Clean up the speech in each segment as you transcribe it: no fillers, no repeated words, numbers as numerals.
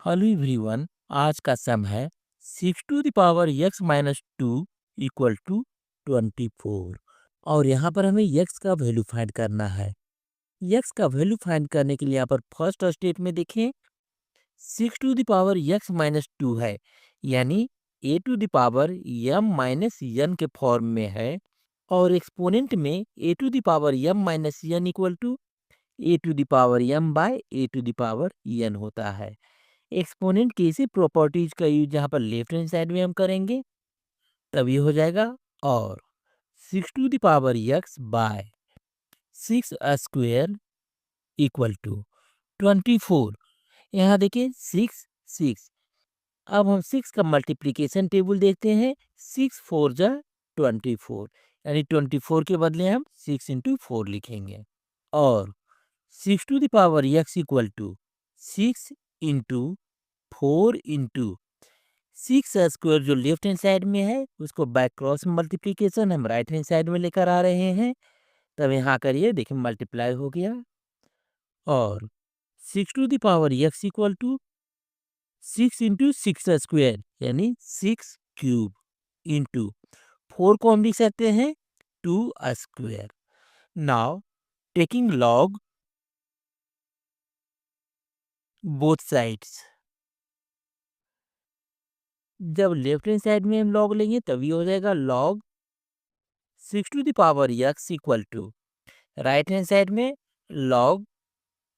Hello everyone, आज का sum है 6 to the power x - 2 equal to 24। और यहाँ पर हमें x का वैल्यू फाइंड करना है। x का वैल्यू फाइंड करने के लिए यहाँ पर फर्स्ट स्टेट में देखें 6 टू द पावर x - 2 है, यानी a to the power m - n के फॉर्म में है। और एक्सपोनेंट में a to the power m - n equal to a to the power m/a to the power n होता है। एक्सपोनेंट की इसी प्रॉपर्टीज का यूज यहाँ पर लेफ्ट हैंड साइड में हम करेंगे, तभी हो जाएगा। और 6 to the power x/6 equal to 24। यहाँ देखिए 6 6। अब हम 6 का मल्टीप्लिकेशन टेबल देखते हैं। 6 4 जा 24, यानी 24 के बदले हम 6 इंटू 4 लिखेंगे। और 6 to the power x equal to 6 into 4 into 6 square जो लेफ्ट हैंड साइड में है उसको बाय क्रॉस मल्टीप्लिकेशन हम राइट हैंड साइड में लेकर आ रहे हैं। तब यहाँ करिए, देखिए मल्टीप्लाई हो गया। और 6 to the power x equal to 6 into 6 square, यानी 6 क्यूब इंटू 4 को हम लिख सकते हैं 2 square. Now taking log both sides, जब लेफ्ट हैंड साइड में हम लॉग लेंगे तभी हो जाएगा log 6 to the power x equal to right hand side में लॉग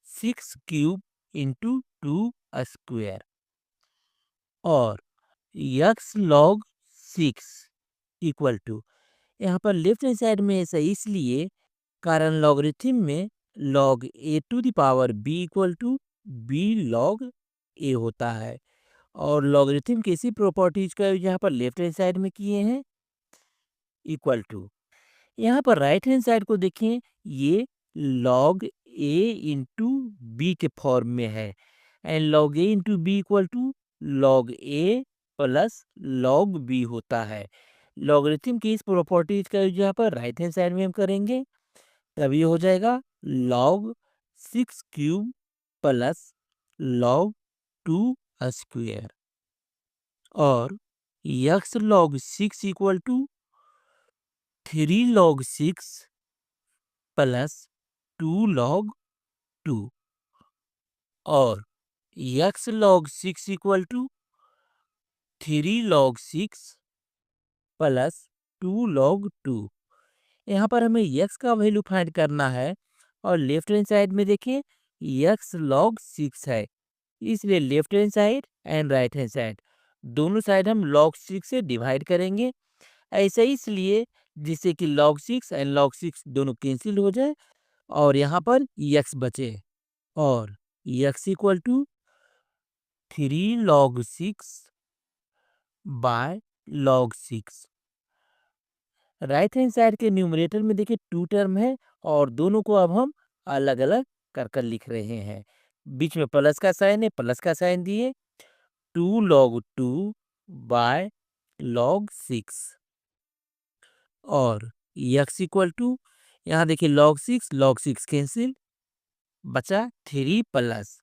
6 क्यूब इंटू 2 स्क्वायर। और x लॉग 6 इक्वल टू, यहाँ पर लेफ्ट हैंड साइड में ऐसा इसलिए कारण लॉगरिथम में log a to the power b equal to b log a होता है। और लॉगरिथम की इसी प्रॉपर्टीज का यहाँ पर लेफ्ट हैंड साइड में किए हैं इक्वल टू। यहाँ पर राइट हैंड साइड को देखें, ये लॉग a इंटू बी के फॉर्म में है। And log a into b equal to log a plus log b होता है। लॉगरिथम की इस प्रॉपर्टीज का यूज यहाँ पर राइट हैंड साइड में हम करेंगे, तभी हो जाएगा log 6 cube plus log 2 square. और x log 6 equal to 3 log 6 plus 2 log 2। और x log 6 equal to 3 log 6 plus 2 log 2। यहाँ पर हमें x का वैल्यू फाइंड करना है। और लेफ्ट हैंड साइड में देखिए x लॉग 6 है, इसलिए left hand side and right hand side दोनों साइड हम लॉग 6 से डिवाइड करेंगे। ऐसा इसलिए जिससे कि लॉग 6 एंड लॉग 6 दोनों कैंसिल हो जाए और यहाँ पर x बचे। और x equal to 3 log 6 by log 6। Right hand side के न्यूमरेटर में देखिए 2 टर्म है और दोनों को अब हम अलग अलग कर कर लिख रहे हैं। बीच में प्लस का साइन है, प्लस का साइन दिए 2 log 2 बाय log 6। और x इक्वल टू, यहाँ देखिए log 6 कैंसिल, बचा 3 प्लस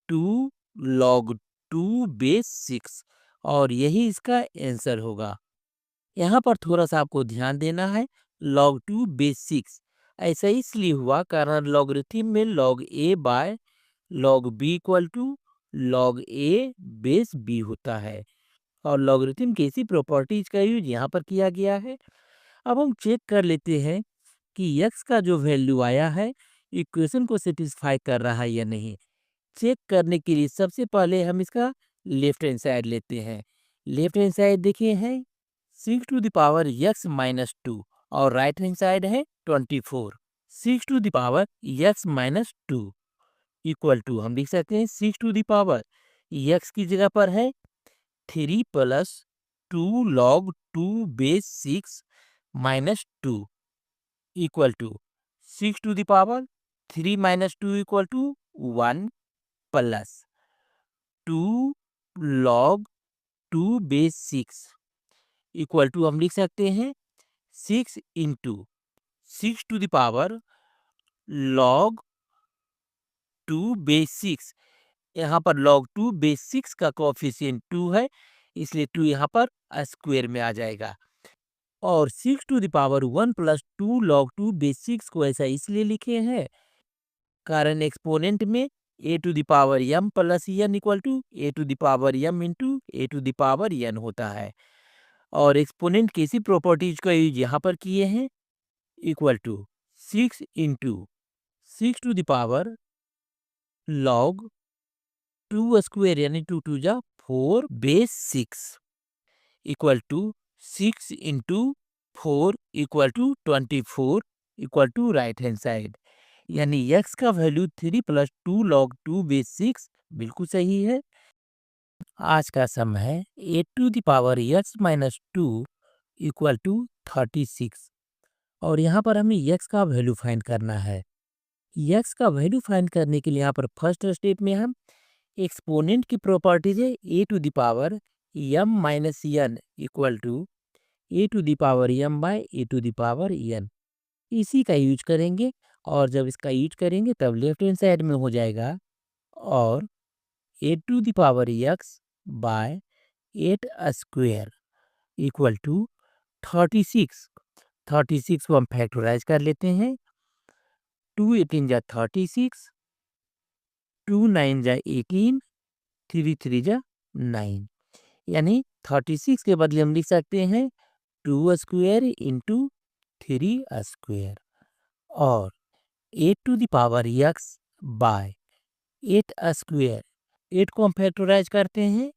2 log 2 बेस 6। और यही इसका आंसर होगा। यहाँ पर थोड़ा सा आपको ध्यान देना है, log 2 बेस 6 ऐसा इसलिए हुआ कारण लॉगरिथम में log a by log b equal to log a base b होता है। और लॉगरिथम की इसी प्रॉपर्टीज का यूज यहाँ पर किया गया है। अब हम चेक कर लेते हैं कि x का जो वैल्यू आया है इक्वेशन को सेटिस्फाई कर रहा है या नहीं। चेक करने के लिए सबसे पहले हम इसका लेफ्ट हैंड साइड लेते हैं। लेफ्ट हैंड साइड देखिए है 6 to the power x minus 2 और राइट हैंड साइड है 24। 6 to the power x minus 2 equal to हम लिख सकते हैं 6 टू द पावर x की जगह पर है 3 plus 2 log 2 base 6 minus 2 equal to 6 to the power 3 minus 2 equal to 1 plus 2 log 2 base 6 equal to हम लिख सकते हैं 6 into 6 to the power log 2 base 6। यहाँ पर log 2 बेस 6 का कोएफिशिएंट 2 है, इसलिए 2 यहाँ पर स्क्वायर में आ जाएगा। और 6 to the power 1 plus 2 log 2 base 6 को ऐसा इसलिए लिखे हैं कारण एक्सपोनेंट में a to the power m plus n equal to a to the power m into a to the power n होता है। और एक्सपोनेंट की इसी प्रॉपर्टीज का यूज यहाँ पर किए हैं, equal to 6 into 6 to the power log 2 square यानी 2 टू जा 4 base 6 equal to 6 into 4 equal to 24 equal to right hand side, यानी x का वैल्यू 3 प्लस 2 log 2 बेस 6 बिल्कुल सही है। आज का सम है 8 to the power x minus 2 equal to 36 और यहाँ पर हमें x का वैल्यू फाइंड करना है। x का वैल्यू फाइंड करने के लिए यहाँ पर फर्स्ट स्टेप में हम एक्सपोनेंट की प्रॉपर्टीज है a to the power m minus n equal to a to the power m by a to the power n, इसी का यूज करेंगे। और जब इसका यूज करेंगे तब लेफ्ट हैंड साइड में हो जाएगा और a to the power x by 8 square equal to 36। 36 को हम फैक्टराइज कर लेते हैं, 2 18 जा 36, 2 9 जा 18, 3 3 जा 9, यानी 36 के बदले हम लिख सकते हैं 2 स्क्वायर इंटू 3 स्क्वायर और 8 to the power x by 8 square. 8 को हम फैक्टराइज करते हैं,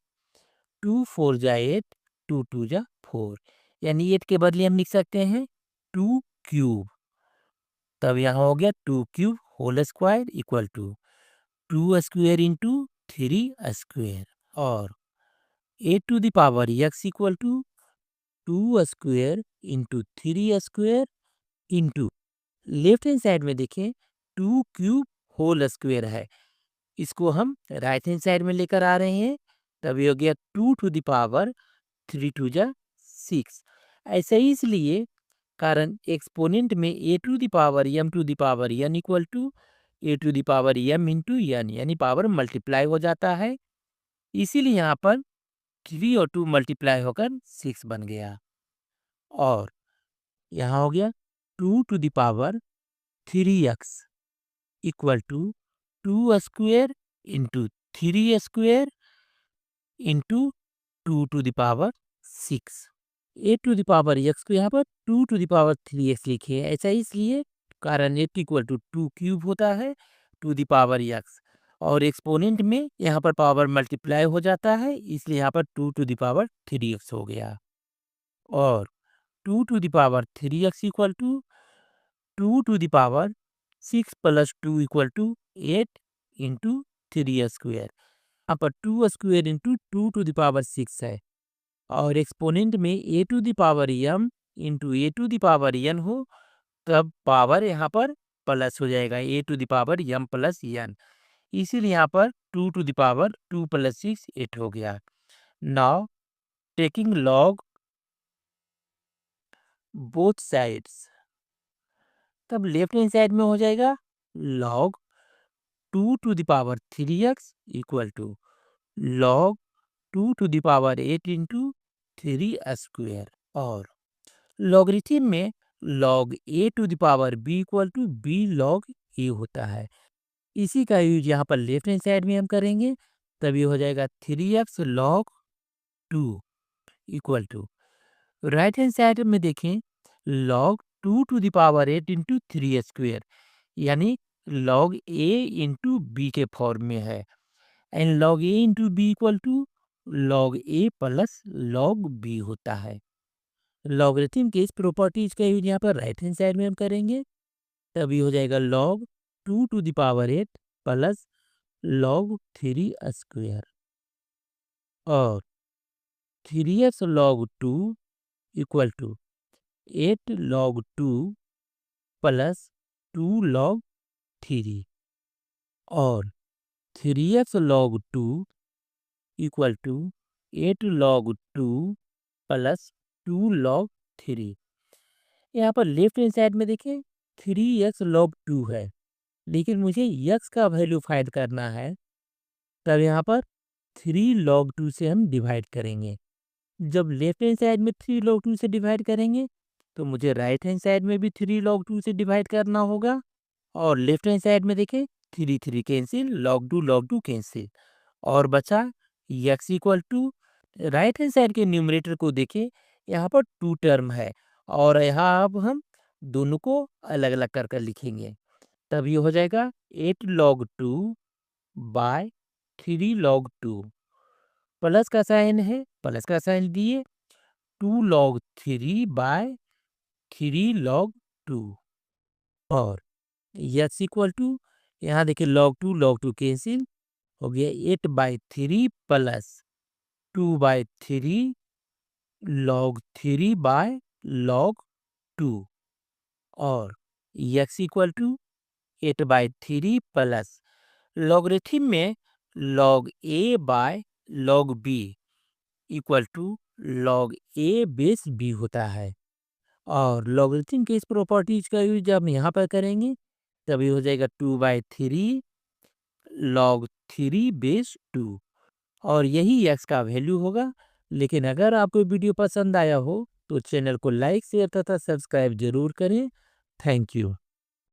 2 4 जा 8, 2 2 जा 4, यानी 8 के बदले हम लिख सकते हैं 2 क्यूब। तब यहाँ हो गया 2 cube whole square equal to 2 square into 3 square और 8 to the power x equal to 2 square into 3 square into left hand side में देखें 2 क्यूब होल स्क्वायर है, इसको हम राइट हैंड साइड में लेकर आ रहे हैं, तब ये हो गया 2 टू द पावर 3 टू जा 6। ऐसा ही इसलिए कारण एक्सपोनेंट में a to the power m to the power n equal to a to the power m into n, यानी पावर मल्टीप्लाई हो जाता है, इसीलिए यहाँ पर 3 और 2 मल्टीप्लाई होकर 6 बन गया। और यहाँ हो गया 2 to the power 3x equal to 2 square into 3 square into 2 to the power 6। a to the power x को यहाँ पर 2 टू द पावर 3x लिखे हैं, ऐसा इसलिए कारण 8 इक्वल टू 2 क्यूब होता है 2 द पावर x और एक्सपोनेंट में यहाँ पर पावर मल्टीप्लाई हो जाता है, इसलिए यहाँ पर 2 टू द पावर 3x हो गया। और 2 to the power 3x equal to 2 to the power 6 plus 2 equal to 8 into 3 square, यहाँ पर 2 square into 2 to the power 6 है और एक्सपोनेंट में a to the power m into a to the power n हो, तब power यहाँ पर plus हो जाएगा a to the power m plus n, इसीलिए यहाँ पर 2 टू द पावर 2 प्लस 6 8 हो गया। Now taking log both sides, तब लेफ्ट हैंड साइड में हो जाएगा log 2 to the power 3x equal to log 2 to the power 8 into 3 square और लॉगरिथम में log a to the power b equal to b log a होता है, इसी का यूज यहाँ पर लेफ्ट हैंड साइड में हम करेंगे, तभी हो जाएगा 3x log 2 equal to right hand side में देखें log 2 to the power 8 into 3 square, यानी log a इंटू b के फॉर्म में है, and log a into b equal to log a plus log b होता है। लॉगरिथम के इस प्रॉपर्टीज का यूज यहाँ पर राइट हैंड साइड में हम करेंगे, तभी हो जाएगा log 2 to the power 8 plus log 3 square और 3x log 2 equal to 8 log 2 plus 2 log 3 और 3x log 2 equal to 8 log 2 plus 2 log 3। यहाँ पर लेफ्ट हैंड साइड में देखें 3x log 2 है, लेकिन मुझे x का वैल्यू फाइंड करना है, तब यहाँ पर 3 log 2 से हम डिवाइड करेंगे। जब लेफ्ट हैंड साइड में 3 log 2 से डिवाइड करेंगे तो मुझे राइट हैंड साइड में भी 3 log 2 से डिवाइड करना होगा। और लेफ्ट हैंड साइड में देखें 3 3 कैंसिल, log 2 कैंसिल, और बचा x equal to, right hand side के न्यूमरेटर को देखें, यहाँ पर 2 टर्म है और यहाँ अब हम दोनों को अलग अलग कर कर लिखेंगे। तब ये हो जाएगा 8 log 2 बाय 3 log 2। प्लस का साइन है, प्लस का साइन दिए, 2 log 3 बाय 3 log 2। और x इक्वल टू, यहाँ देखिए log 2 कैंसिल हो गया, 8/3 प्लस 2/3 log 3 बाय log 2। और x equal to 8/3 plus logarithm में log a by log b equal to log a base b होता है। और लॉगरिथम के इस प्रॉपर्टीज का यूज जब हम यहाँ पर करेंगे तभी हो जाएगा 2/3 log 3 बेस 2, और यही x का वैल्यू होगा। लेकिन अगर आपको वीडियो पसंद आया हो तो चैनल को लाइक शेयर तथा सब्सक्राइब जरूर करें। Thank you.